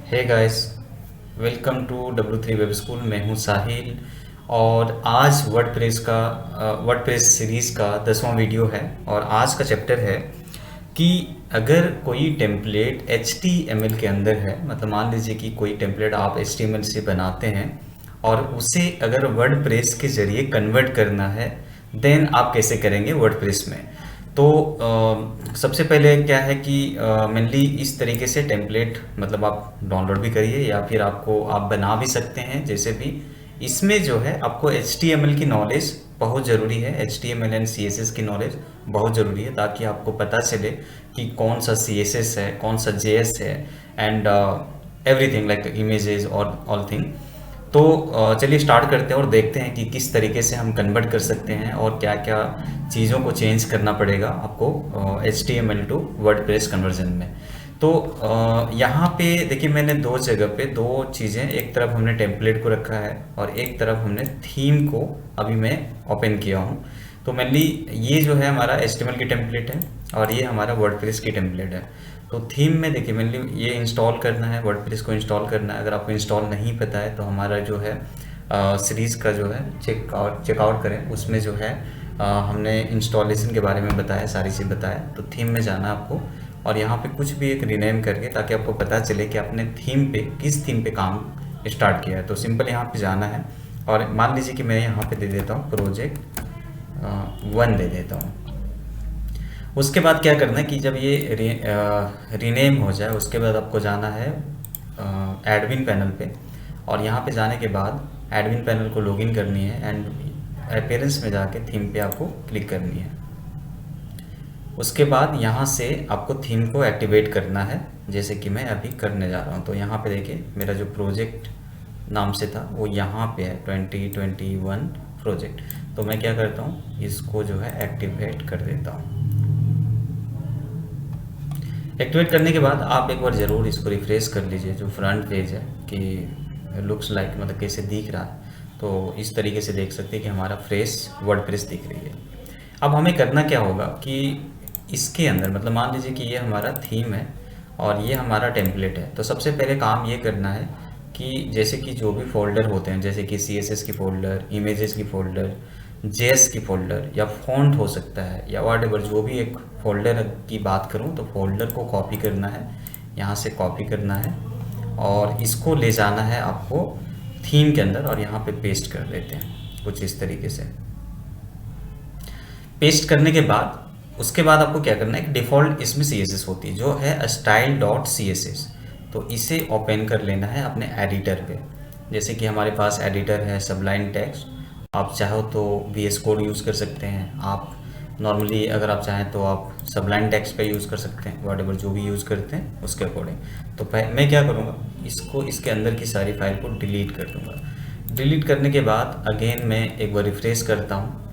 Hey guys, welcome to W3 web school. मैं हूं साहिल और आज वर्डप्रेस सीरीज़ का 10वां वीडियो है। और आज का चैप्टर है कि अगर कोई टेम्पलेट HTML के अंदर है, मतलब मान लीजिए कि कोई टेम्पलेट आप HTML से बनाते हैं और उसे अगर वर्डप्रेस के ज़रिए कन्वर्ट करना है, देन आप कैसे करेंगे वर्डप्रेस में। तो सबसे पहले क्या है कि मेनली इस तरीके से टेम्पलेट मतलब आप डाउनलोड भी करिए या फिर आप बना भी सकते हैं जैसे भी। इसमें जो है आपको HTML की नॉलेज बहुत ज़रूरी है, HTML एंड CSS की नॉलेज बहुत ज़रूरी है, ताकि आपको पता चले कि कौन सा CSS है, कौन सा JS है, एंड एवरीथिंग लाइक इमेजेस और ऑल थिंग। तो चलिए स्टार्ट करते हैं और देखते हैं कि किस तरीके से हम कन्वर्ट कर सकते हैं और क्या क्या चीज़ों को चेंज करना पड़ेगा आपको HTML टू वर्डप्रेस कन्वर्जन में। तो यहाँ पे देखिए, मैंने दो जगह पे दो चीज़ें, एक तरफ हमने टेम्पलेट को रखा है और एक तरफ हमने थीम को अभी मैं ओपन किया हूँ। तो मेनली ये जो है हमारा HTML की टेम्पलेट है और ये हमारा वर्डप्रेस की टेम्पलेट है। तो थीम में देखिए मेनली ये इंस्टॉल करना है, वर्डप्रेस को इंस्टॉल करना है। अगर आपको इंस्टॉल नहीं पता है तो हमारा जो है सीरीज़ का जो है चेकआउट करें, उसमें जो है हमने इंस्टॉलेशन के बारे में बताया, सारी चीज़ बताया। तो थीम में जाना आपको और यहाँ पे कुछ भी एक रीनेम करके, ताकि आपको पता चले कि आपने थीम पे किस थीम पे काम स्टार्ट किया है। तो सिंपल यहाँ पे जाना है और मान लीजिए कि मैं यहाँ पे दे देता हूँ प्रोजेक्ट 1 दे देता हूँ। उसके बाद क्या करना है कि जब ये रीनेम हो जाए, उसके बाद आपको जाना है एडमिन पैनल पे और यहाँ पे जाने के बाद एडमिन पैनल को लॉगिन करनी है एंड अपीयरेंस में जाके थीम पे आपको क्लिक करनी है। उसके बाद यहाँ से आपको थीम को एक्टिवेट करना है, जैसे कि मैं अभी करने जा रहा हूँ। तो यहाँ पे देखिए मेरा जो प्रोजेक्ट नाम से था वो यहाँ पे है 2021 प्रोजेक्ट। तो मैं क्या करता हूँ, इसको जो है एक्टिवेट कर देता हूँ। एक्टिवेट करने के बाद आप एक बार ज़रूर इसको रिफ्रेश कर लीजिए, जो फ्रंट पेज है कि लुक्स लाइक मतलब कैसे दिख रहा है। तो इस तरीके से देख सकते हैं कि हमारा फ्रेश वर्डप्रेस दिख रही है। अब हमें करना क्या होगा कि इसके अंदर मतलब मान लीजिए कि ये हमारा थीम है और ये हमारा टेम्पलेट है। तो सबसे पहले काम ये करना है कि जैसे कि जो भी फोल्डर होते हैं, जैसे कि CSS की फ़ोल्डर, इमेजेस की फ़ोल्डर, JS की फ़ोल्डर या फ़ॉन्ट हो सकता है या व्हाटएवर, जो भी एक फ़ोल्डर की बात करूँ तो फ़ोल्डर को कॉपी करना है, यहाँ से कॉपी करना है और इसको ले जाना है आपको थीम के अंदर और यहाँ पे पेस्ट कर देते हैं कुछ इस तरीके से। पेस्ट करने के बाद उसके बाद आपको क्या करना है, एक डिफ़ॉल्ट इसमें CSS होती है जो है style.css। तो इसे ओपन कर लेना है अपने एडिटर पे। जैसे कि हमारे पास एडिटर है सबलाइन टेक्स्ट, आप चाहो तो VS कोड यूज़ कर सकते हैं। आप नॉर्मली अगर आप चाहें तो आप सबलाइन टेक्स्ट पे यूज़ कर सकते हैं, व्हाटएवर जो भी यूज़ करते हैं उसके अकॉर्डिंग। तो मैं क्या करूँगा, इसको इसके अंदर की सारी फाइल को डिलीट कर दूँगा। डिलीट करने के बाद अगेन मैं एक बार रिफ्रेश करता हूँ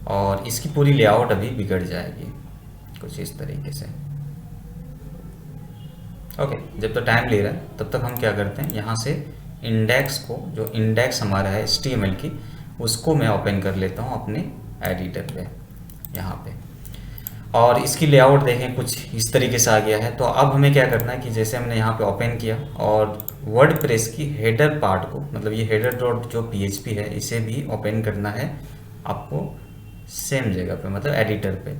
और इसकी पूरी लेआउट अभी बिगड़ जाएगी कुछ इस तरीके से। ओके, जब तक टाइम ले रहा है तब तक हम क्या करते हैं, यहाँ से इंडेक्स को, जो इंडेक्स हमारा है HTML की, उसको मैं ओपन कर लेता हूँ अपने एडिटर पे यहाँ पे। और इसकी लेआउट देखें कुछ इस तरीके से आ गया है। तो अब हमें क्या करना है कि जैसे हमने यहाँ पे ओपन किया और वर्डप्रेस की हेडर पार्ट को, मतलब ये हेडर डॉट जो PHP है, इसे भी ओपन करना है आपको सेम जगह पे, मतलब एडिटर पे।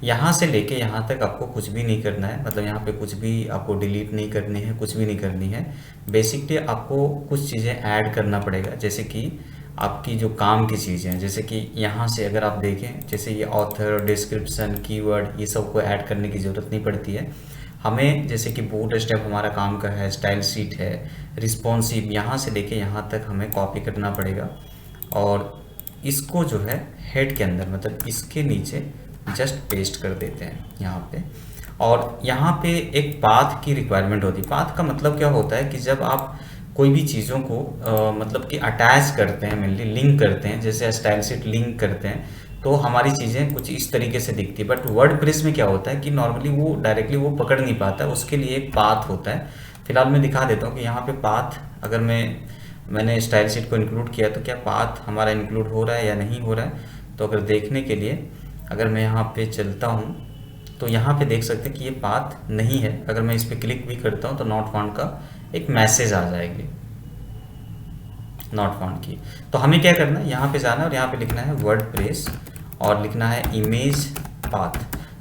यहाँ से लेके यहाँ तक आपको कुछ भी नहीं करना है, मतलब यहाँ पे कुछ भी आपको डिलीट नहीं करनी है, कुछ भी नहीं करनी है। बेसिकली आपको कुछ चीज़ें ऐड करना पड़ेगा, जैसे कि आपकी जो काम की चीज़ें हैं, जैसे कि यहाँ से अगर आप देखें, जैसे ये ऑथर, डिस्क्रिप्शन, कीवर्ड, ये सब को ऐड करने की ज़रूरत नहीं पड़ती है हमें। जैसे कि बूट स्टेप हमारा काम का है, स्टाइल शीट है, रिस्पॉन्सिव, यहाँ से लेके यहाँ तक हमें कॉपी करना पड़ेगा और इसको जो है हेड के अंदर, मतलब इसके नीचे जस्ट पेस्ट कर देते हैं यहाँ पे। और यहाँ पे एक पाथ की रिक्वायरमेंट होती है। पाथ का मतलब क्या होता है कि जब आप कोई भी चीज़ों को मतलब कि अटैच करते हैं, मेनली लिंक करते हैं, जैसे स्टाइल शीट लिंक करते हैं, तो हमारी चीज़ें कुछ इस तरीके से दिखती है। बट वर्डप्रेस में क्या होता है कि नॉर्मली वो डायरेक्टली वो पकड़ नहीं पाता, उसके लिए एक पाथ होता है। फिलहाल मैं दिखा देता हूँ कि यहाँ पे पाथ, अगर मैंने स्टाइल शीट को इंक्लूड किया तो क्या पाथ हमारा इंक्लूड हो रहा है या नहीं हो रहा है। तो अगर देखने के लिए अगर मैं यहाँ पे चलता हूँ तो यहाँ पे देख सकते हैं कि ये पाथ नहीं है। अगर मैं इस पर क्लिक भी करता हूँ तो नॉट फाउंड का एक मैसेज आ जाएगी, नॉट फाउंड की। तो हमें क्या करना है, यहाँ पे जाना है और यहाँ पे लिखना है वर्डप्रेस और लिखना है इमेज पाथ।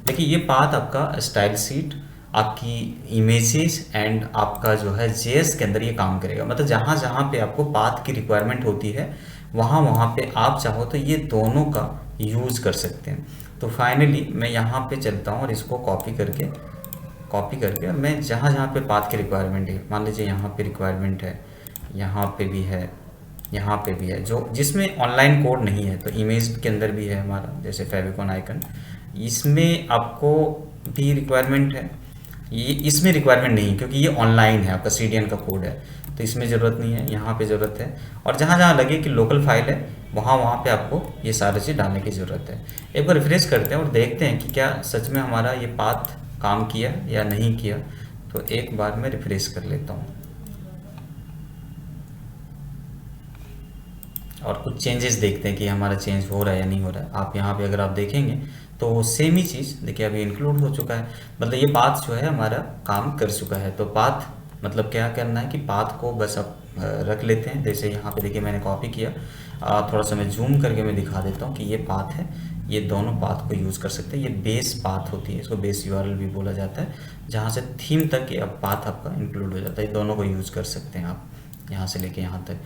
देखिए ये पाथ आपका स्टाइल शीट, आपकी इमेजेस एंड आपका जो है जेएस के अंदर ये काम करेगा। मतलब जहाँ जहाँ पे आपको पाथ की रिक्वायरमेंट होती है वहाँ वहाँ पे आप चाहो तो ये दोनों का यूज़ कर सकते हैं। तो फाइनली मैं यहाँ पे चलता हूँ और इसको कॉपी करके मैं जहाँ जहाँ पे पाथ की रिक्वायरमेंट है, मान लीजिए यहाँ पे रिक्वायरमेंट है, यहाँ पे भी है, यहाँ पे भी है, जो जिसमें ऑनलाइन कोड नहीं है, तो इमेज के अंदर भी है हमारा, जैसे फेविकॉन आइकन, इसमें आपको भी रिक्वायरमेंट है। ये इसमें रिक्वायरमेंट नहीं क्योंकि ये ऑनलाइन है, आपका CDN का कोड है, तो इसमें ज़रूरत नहीं है, यहाँ पे ज़रूरत है। और जहाँ जहाँ लगे कि लोकल फाइल है वहाँ वहाँ पे आपको ये सारी चीज़ डालने की ज़रूरत है। एक बार रिफ्रेश करते हैं और देखते हैं कि क्या सच में हमारा ये पाथ काम किया या नहीं किया। तो एक बार मैं रिफ्रेश कर लेता हूँ और कुछ चेंजेस देखते हैं कि हमारा चेंज हो रहा है या नहीं हो रहा है। आप यहाँ पे अगर आप देखेंगे तो सेम ही चीज़ देखिए अभी इंक्लूड हो चुका है, मतलब ये पाथ जो है हमारा काम कर चुका है। तो पाथ मतलब क्या करना है कि पाथ को बस आप रख लेते हैं। जैसे यहाँ पे देखिए मैंने कॉपी किया, थोड़ा सा मैं जूम करके मैं दिखा देता हूँ कि ये पाथ है, ये दोनों पाथ को यूज़ कर सकते हैं। ये बेस पाथ होती है, इसको बेस URL भी बोला जाता है, जहाँ से थीम तक ये पाथ आपका इंक्लूड हो जाता है। ये दोनों को यूज़ कर सकते हैं आप, यहाँ से लेके यहाँ तक।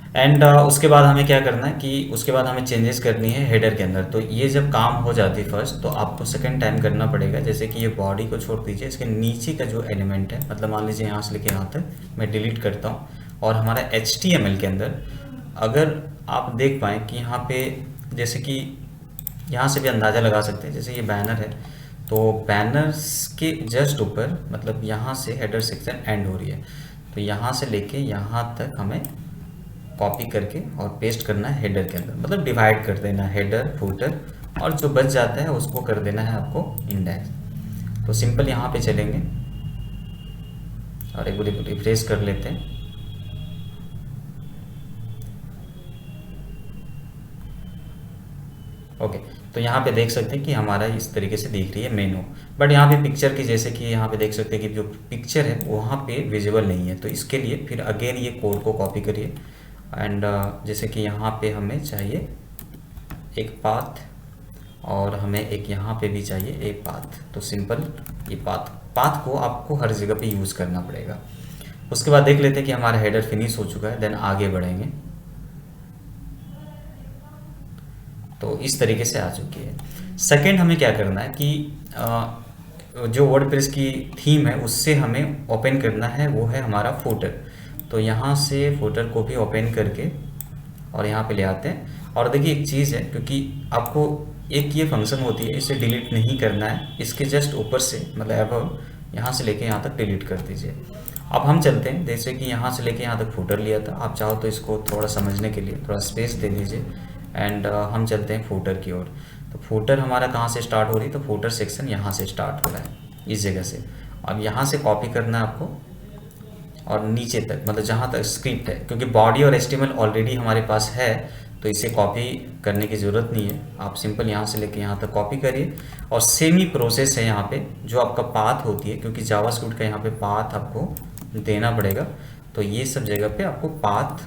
एंड उसके बाद हमें क्या करना है कि उसके बाद हमें चेंजेस करनी है हेडर के अंदर। तो ये जब काम हो जाती है फर्स्ट, तो आपको सेकंड टाइम करना पड़ेगा। जैसे कि ये बॉडी को छोड़ दीजिए, इसके नीचे का जो एलिमेंट है, मतलब मान लीजिए यहाँ से लेके यहाँ तक मैं डिलीट करता हूँ, और हमारा HTML के अंदर अगर आप देख पाएँ कि यहाँ पे जैसे कि यहाँ से भी अंदाज़ा लगा सकते हैं, जैसे ये बैनर है तो बैनर्स के जस्ट ऊपर मतलब यहाँ से हेडर सेक्शन एंड हो रही है, तो यहाँ से लेके यहाँ तक हमें कॉपी करके और पेस्ट करना है हेडर के अंदर, मतलब डिवाइड कर देना है हेडर फूटर, और जो बच जाता है उसको कर देना है आपको इंडेक्स। तो सिंपल यहाँ पे चलेंगे और एक बार रिफ्रेश कर लेते हैं। ओके, तो यहाँ पे देख सकते हैं कि हमारा इस तरीके से दिख रही है मेनू, बट यहाँ पे पिक्चर की, जैसे कि यहाँ पे देख सकते हैं कि जो पिक्चर है वहाँ पे विजिबल नहीं है। तो इसके लिए फिर अगेन ये कोड को कॉपी करिए एंड जैसे कि यहाँ पे हमें चाहिए एक पाथ और हमें एक यहाँ पे भी चाहिए एक पाथ। तो सिंपल ये पाथ को आपको हर जगह पे यूज़ करना पड़ेगा। उसके बाद देख लेते हैं कि हमारा हेडर फिनिश हो चुका है, देन आगे बढ़ेंगे। तो इस तरीके से आ चुकी है। सेकंड हमें क्या करना है कि जो वर्डप्रेस की थीम है उससे हमें ओपन करना है, वो है हमारा फूटर। तो यहाँ से फूटर को भी ओपन करके और यहाँ पे ले आते हैं। और देखिए एक चीज़ है, क्योंकि आपको एक ये फंक्शन होती है, इसे डिलीट नहीं करना है, इसके जस्ट ऊपर से मतलब अबव यहाँ से लेके यहाँ तक डिलीट कर दीजिए। अब हम चलते हैं, जैसे कि यहाँ से लेके यहाँ तक फूटर लिया था, आप चाहो तो इसको थोड़ा समझने के लिए थोड़ा स्पेस दे दीजिए एंड हम चलते हैं फूटर की ओर। तो फूटर हमारा कहाँ से स्टार्ट हो रही है, तो फूटर सेक्शन यहाँ से स्टार्ट हो रहा है इस जगह से। अब यहाँ से कॉपी करना है आपको और नीचे तक, मतलब जहाँ तक स्क्रिप्ट है, क्योंकि बॉडी और HTML ऑलरेडी हमारे पास है तो इसे कॉपी करने की ज़रूरत नहीं है। आप सिंपल यहाँ से लेके यहाँ तक कॉपी करिए और सेम ही प्रोसेस है यहाँ पे जो आपका पाथ होती है, क्योंकि जावास्क्रिप्ट का यहाँ पे पाथ आपको देना पड़ेगा। तो ये सब जगह पे आपको पाथ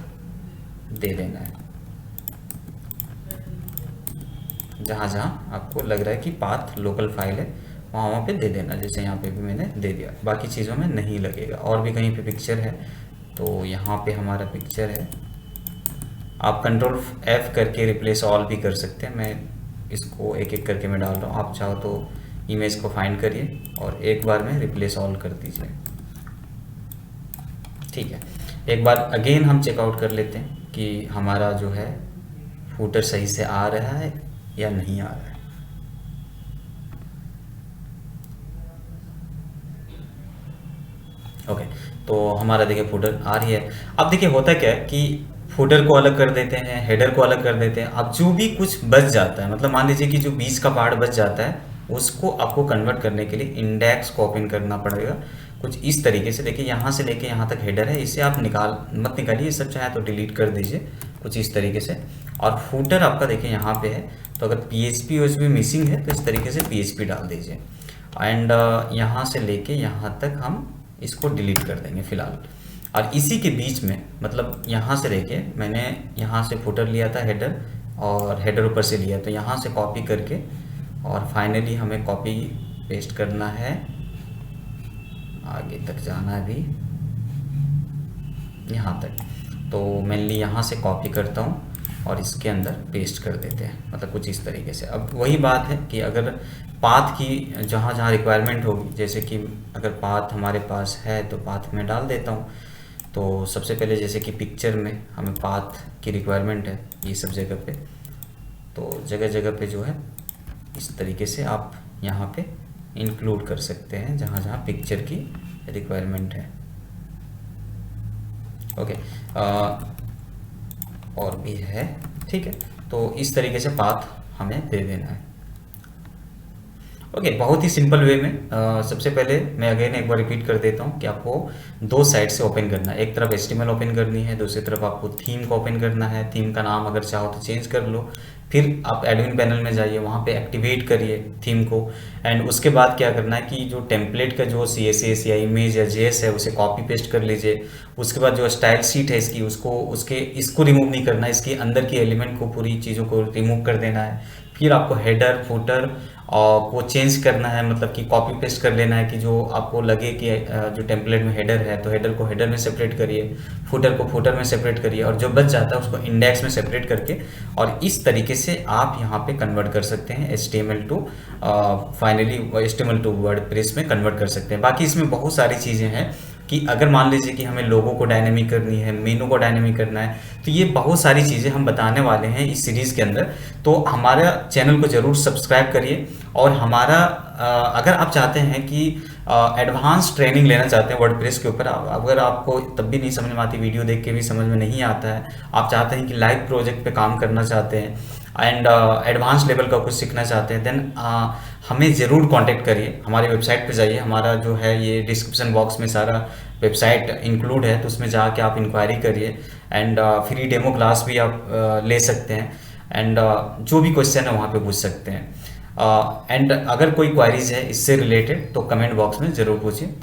दे देना है, जहाँ जहाँ आपको लग रहा है कि पाथ लोकल फाइल है वहाँ पे दे देना। जैसे यहाँ पे भी मैंने दे दिया, बाकी चीज़ों में नहीं लगेगा। और भी कहीं पे पिक्चर है तो यहाँ पे हमारा पिक्चर है, आप कंट्रोल F करके रिप्लेस ऑल भी कर सकते हैं। मैं इसको एक एक करके मैं डाल रहा हूँ, आप चाहो तो इमेज को फाइंड करिए और एक बार में रिप्लेस ऑल कर दीजिए। ठीक है, एक बार अगेन हम चेकआउट कर लेते हैं कि हमारा जो है फूटर सही से आ रहा है या नहीं आ रहा है। ओके, तो हमारा देखिए फूटर आ रही है। अब देखिए होता क्या है कि फूटर को अलग कर देते हैं, हेडर को अलग कर देते हैं। अब जो भी कुछ बच जाता है, मतलब मान लीजिए कि जो बीच का पार्ट बच जाता है, उसको आपको कन्वर्ट करने के लिए इंडेक्स को ओपन करना पड़ेगा कुछ इस तरीके से। देखिए यहाँ से लेके यहाँ तक हेडर है, इसे आप मत निकालिए, सब चाहे तो डिलीट कर दीजिए कुछ इस तरीके से। और फूटर आपका देखिए यहाँ पे है, तो अगर PHP मिसिंग है तो इस तरीके से PHP डाल दीजिए। एंड यहाँ से लेके यहाँ तक हम इसको डिलीट कर देंगे फ़िलहाल। और इसी के बीच में मतलब यहाँ से लेके मैंने यहाँ से फुटर लिया था हेडर, और हेडर ऊपर से लिया, तो यहाँ से कॉपी करके और फाइनली हमें कॉपी पेस्ट करना है, आगे तक जाना है अभी यहाँ तक। तो मेनली यहाँ से कॉपी करता हूँ और इसके अंदर पेस्ट कर देते हैं, मतलब कुछ इस तरीके से। अब वही बात है कि अगर पाथ की जहाँ जहाँ रिक्वायरमेंट होगी, जैसे कि अगर पाथ हमारे पास है तो पाथ में डाल देता हूँ। तो सबसे पहले जैसे कि पिक्चर में हमें पाथ की रिक्वायरमेंट है ये सब जगह पे, तो जगह जगह पे जो है इस तरीके से आप यहाँ पे इंक्लूड कर सकते हैं जहाँ जहाँ पिक्चर की रिक्वायरमेंट है। ओके, और भी है, ठीक है। तो इस तरीके से पाथ हमें दे देना है। ओके, बहुत ही सिंपल वे में सबसे पहले मैं अगेन एक बार रिपीट कर देता हूँ कि आपको दो साइड से ओपन करना है। एक तरफ HTML ओपन करनी है, दूसरी तरफ आपको थीम को ओपन करना है। थीम का नाम अगर चाहो तो चेंज कर लो, फिर आप एडमिन पैनल में जाइए, वहाँ पे एक्टिवेट करिए थीम को। एंड उसके बाद क्या करना है कि जो टेम्पलेट का जो CSS या इमेज या JS है उसे कॉपी पेस्ट कर लीजिए। उसके बाद जो स्टाइल शीट है इसकी इसको रिमूव नहीं करना है, इसके अंदर की एलिमेंट को पूरी चीज़ों को रिमूव कर देना है। फिर आपको हेडर फुटर को चेंज करना है, मतलब कि कॉपी पेस्ट कर लेना है कि जो आपको लगे कि जो टेम्पलेट में हेडर है तो हेडर को हेडर में सेपरेट करिए, फुटर को फुटर में सेपरेट करिए, और जो बच जाता है उसको इंडेक्स में सेपरेट करके, और इस तरीके से आप यहाँ पे कन्वर्ट कर सकते हैं HTML to finally HTML to WordPress में कन्वर्ट कर सकते हैं। बाकी इसमें बहुत सारी चीज़ें हैं कि अगर मान लीजिए कि हमें लोगो को डायनेमिक करनी है, मेनू को डायनेमिक करना है, तो ये बहुत सारी चीज़ें हम बताने वाले हैं इस सीरीज़ के अंदर। तो हमारा चैनल को ज़रूर सब्सक्राइब करिए, और हमारा अगर आप चाहते हैं कि एडवांस ट्रेनिंग लेना चाहते हैं वर्डप्रेस के ऊपर, अगर आपको तब भी नहीं समझ में आती, वीडियो देख के भी समझ में नहीं आता है, आप चाहते हैं कि लाइव प्रोजेक्ट पे काम करना चाहते हैं एंड एडवांस लेवल का कुछ सीखना चाहते हैं, देन हमें ज़रूर कांटेक्ट करिए। हमारी वेबसाइट पे जाइए, हमारा जो है ये डिस्क्रिप्शन बॉक्स में सारा वेबसाइट इंक्लूड है, तो उसमें जाके आप इंक्वायरी करिए एंड फ्री डेमो क्लास भी आप ले सकते हैं, एंड जो भी क्वेश्चन है वहाँ पे पूछ सकते हैं। एंड अगर कोई क्वारीज है इससे रिलेटेड तो कमेंट बॉक्स में ज़रूर पूछिए।